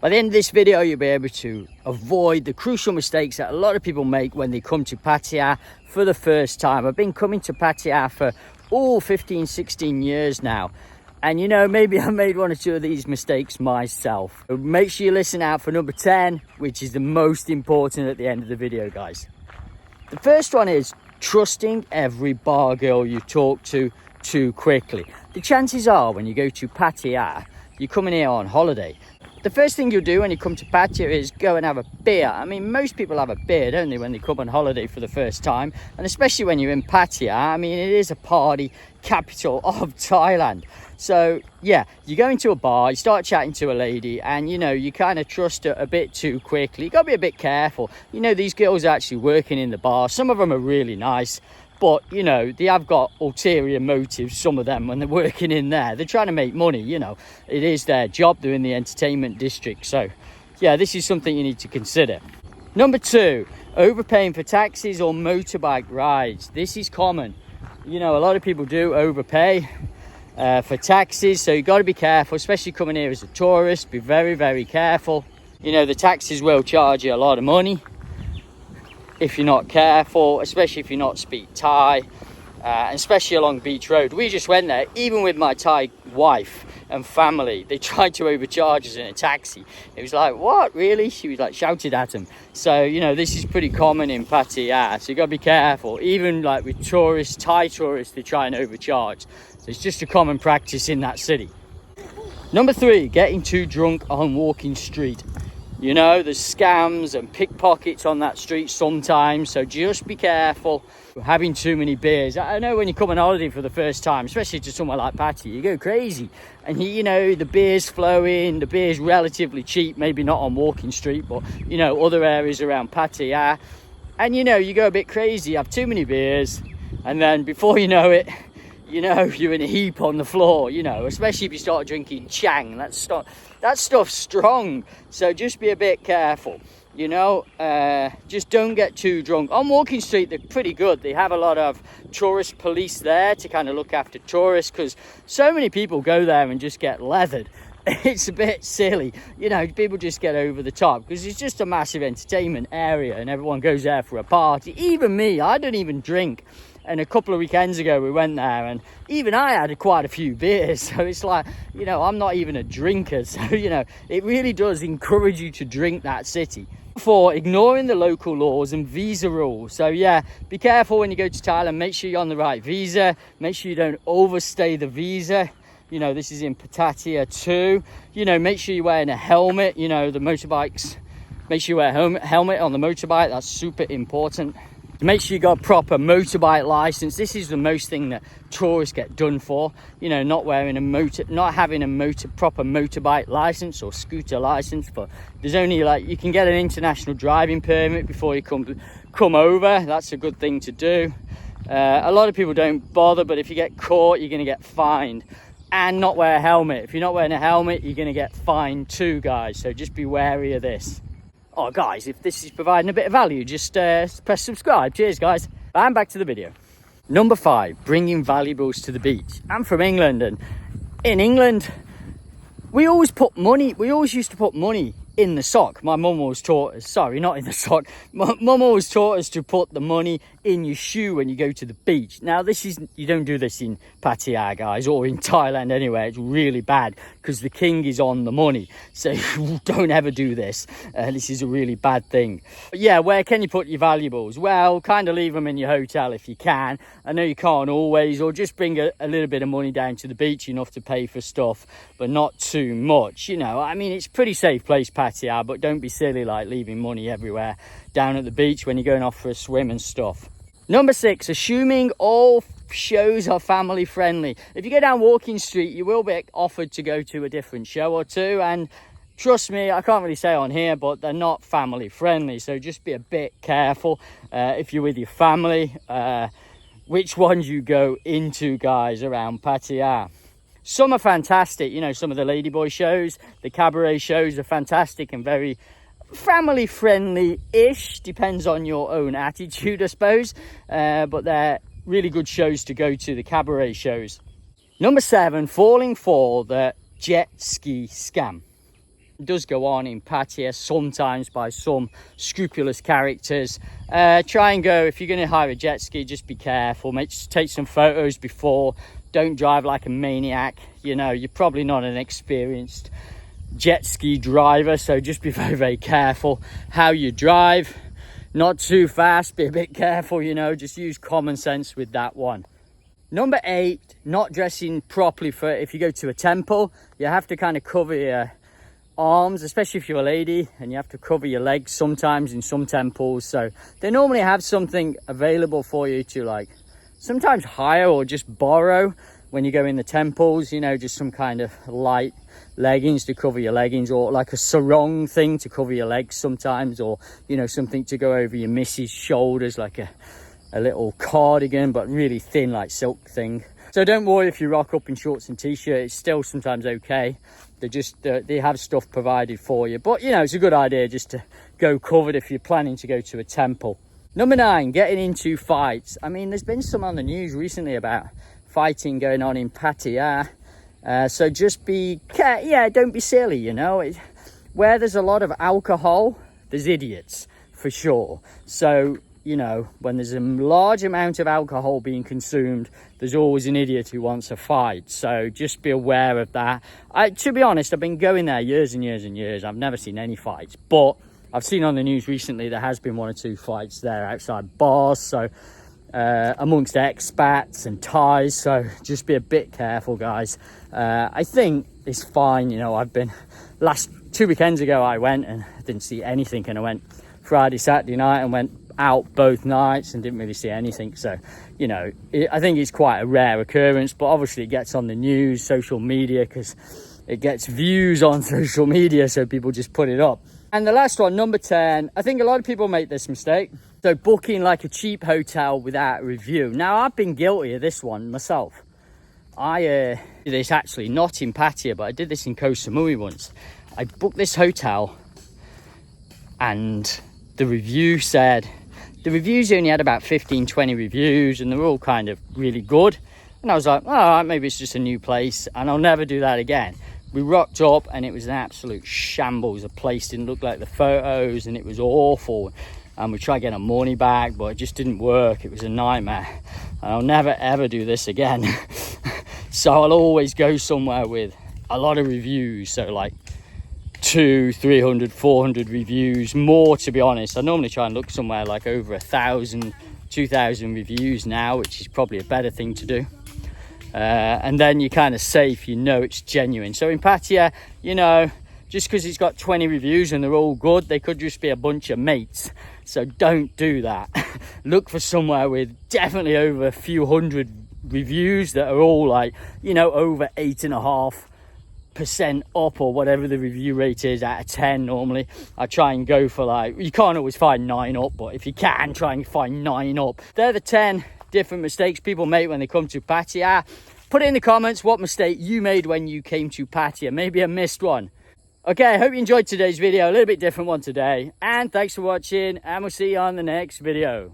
By the end of this video, you'll be able to avoid the crucial mistakes that a lot of people make when they come to Pattaya for the first time. I've been coming to Pattaya for 15, 16 years now. And you know, maybe I made one or two of these mistakes myself. So make sure you listen out for number 10, which is the most important at the end of the video, guys. The first one is trusting every bar girl you talk to too quickly. The chances are when you go to Pattaya, you're coming here on holiday. The first thing you'll do when you come to Pattaya is go and have a beer. I mean, most people have a beer, don't they, when they come on holiday for the first time? And especially when you're in Pattaya, I mean, it is a party capital of Thailand. So, yeah, you go into a bar, you start chatting to a lady, and, you know, you kind of trust her a bit too quickly. You got to be a bit careful. You know, these girls are actually working in the bar. Some of them are really nice. But, you know, they have got ulterior motives, some of them, when they're working in there. They're trying to make money, you know. It is their job. They're in the entertainment district. So, yeah, this is something you need to consider. Number 2, overpaying for taxis or motorbike rides. This is common. You know, a lot of people do overpay for taxis. So you've got to be careful, especially coming here as a tourist. Be very, very careful. You know, the taxis will charge you a lot of money if you're not careful, especially if you're not speak Thai, especially along Beach Road. We just went there, even with my Thai wife and family. They tried to overcharge us in a taxi. It was like, what, really? She was like, shouted at them. So, you know, this is pretty common in Pattaya, so you got to be careful. Even like with tourists, Thai tourists, they try and overcharge. So it's just a common practice in that city. Number 3, getting too drunk on walking street. You know, there's scams and pickpockets on that street sometimes, so just be careful having too many beers. I know when you come on holiday for the first time, especially to somewhere like Pattaya, you go crazy. And you know, the beer's flowing, the beer's relatively cheap, maybe not on Walking Street, but, you know, other areas around Pattaya. And, you know, you go a bit crazy, you have too many beers, and then before you know it, you know, you're in a heap on the floor, you know, especially if you start drinking Chang. That stuff's strong, so just be a bit careful, you know. Just don't get too drunk. On Walking Street, they're pretty good. They have a lot of tourist police there to kind of look after tourists, because so many people go there and just get leathered. It's a bit silly, you know. People just get over the top because it's just a massive entertainment area and everyone goes there for a party. Even me, I don't even drink. And a couple of weekends ago we went there and even I had quite a few beers. So it's like, you know, I'm not even a drinker. So, you know, it really does encourage you to drink that city. 4, ignoring the local laws and visa rules. So yeah, be careful when you go to Thailand. Make sure you're on the right visa. Make sure you don't overstay the visa. You know, this is in Pattaya too. You know, make sure you're wearing a helmet. You know, the motorbikes, make sure you wear a helmet on the motorbike. That's super important. Make sure you got a proper motorbike license. This is the most thing that tourists get done for. You know, not having a proper motorbike license or scooter license. But there's only like, you can get an international driving permit before you come over. That's a good thing to do. A lot of people don't bother, but if you get caught, you're going to get fined. And not wear a helmet. If you're not wearing a helmet, you're going to get fined too, guys. So just be wary of this. Oh, guys, if this is providing a bit of value, just press subscribe. Cheers, guys. And back to the video. Number 5, bringing valuables to the beach. I'm from England, and in England, we always used to put money in the sock. My mum always taught us, sorry, not in the sock. My mum always taught us to put the money in your shoe when you go to the beach. Now, you don't do this in Pattaya, guys, or in Thailand anyway. It's really bad because the king is on the money. So don't ever do this. This is a really bad thing. But yeah, where can you put your valuables? Well, kind of leave them in your hotel if you can. I know you can't always, or just bring a little bit of money down to the beach, enough to pay for stuff, but not too much. You know, I mean, it's a pretty safe place, Pattaya, but don't be silly like leaving money everywhere down at the beach when you're going off for a swim and stuff. Number 6, assuming all shows are family friendly. If you go down Walking Street, you will be offered to go to a different show or two, and trust me, I can't really say on here, but they're not family friendly, so just be a bit careful if you're with your family, which ones you go into, guys, around Pattaya. Some are fantastic, you know, some of the ladyboy shows, the cabaret shows are fantastic and very family friendly-ish, depends on your own attitude, I suppose, but they're really good shows to go to, the cabaret shows. Number 7, falling for the jet ski scam. does go on in Pattaya sometimes by some scrupulous characters. Try and go, if you're going to hire a jet ski, just be careful, take some photos before. Don't drive like a maniac. You know, you're probably not an experienced jet ski driver, so just be very, very careful how you drive. Not too fast, be a bit careful, you know, just use common sense with that one. Number 8, not dressing properly for if you go to a temple. You have to kind of cover your arms, especially if you're a lady, and you have to cover your legs sometimes in some temples. So they normally have something available for you to like sometimes hire or just borrow when you go in the temples, you know, just some kind of light leggings to cover your leggings, or like a sarong thing to cover your legs sometimes, or, you know, something to go over your missus' shoulders, like a little cardigan, but really thin, like silk thing. So don't worry if you rock up in shorts and t-shirt, it's still sometimes okay. They have stuff provided for you, but you know, it's a good idea just to go covered if you're planning to go to a temple. Number 9, getting into fights. I mean, there's been some on the news recently about fighting going on in Pattaya. So just don't be silly, you know. Where there's a lot of alcohol, there's idiots, for sure. So, you know, when there's a large amount of alcohol being consumed, there's always an idiot who wants a fight. So just be aware of that. To be honest, I've been going there years and years and years. I've never seen any fights, but I've seen on the news recently there has been 1 or 2 fights there outside bars. So amongst expats and Thais, so just be a bit careful, guys. I think it's fine, you know. I've been, last 2 weekends ago I went and didn't see anything, and I went Friday, Saturday night and went out both nights and didn't really see anything. So, you know, I think it's quite a rare occurrence, but obviously it gets on the news, social media, because it gets views on social media, so people just put it up. And the last one, number 10, I think a lot of people make this mistake. So booking like a cheap hotel without a review. Now, I've been guilty of this one myself. I did this actually not in Pattaya, but I did this in Koh Samui once. I booked this hotel and the reviews only had about 15-20 reviews, and they were all kind of really good. And I was like, all right, maybe it's just a new place and I'll never do that again. We rocked up and it was an absolute shambles. The place didn't look like the photos and it was awful. And we tried getting our money back, but it just didn't work. It was a nightmare. And I'll never ever do this again. So I'll always go somewhere with a lot of reviews. So like 200, 300, 400 reviews, more, to be honest. I normally try and look somewhere like over 1,000, 2,000 reviews now, which is probably a better thing to do. And then you're kind of safe, you know it's genuine. So in Pattaya, you know, just because it's got 20 reviews and they're all good, they could just be a bunch of mates. So don't do that. Look for somewhere with definitely over a few hundred reviews that are all like, you know, over 8.5% up, or whatever the review rate is out of 10 normally. I try and go for, like, you can't always find 9 up, but if you can, try and find 9 up. They're the 10 different mistakes people make when they come to Pattaya. Put it in the comments what mistake you made when you came to Pattaya. Maybe I missed one. Okay, I hope you enjoyed today's video. A little bit different one today. And thanks for watching, and we'll see you on the next video.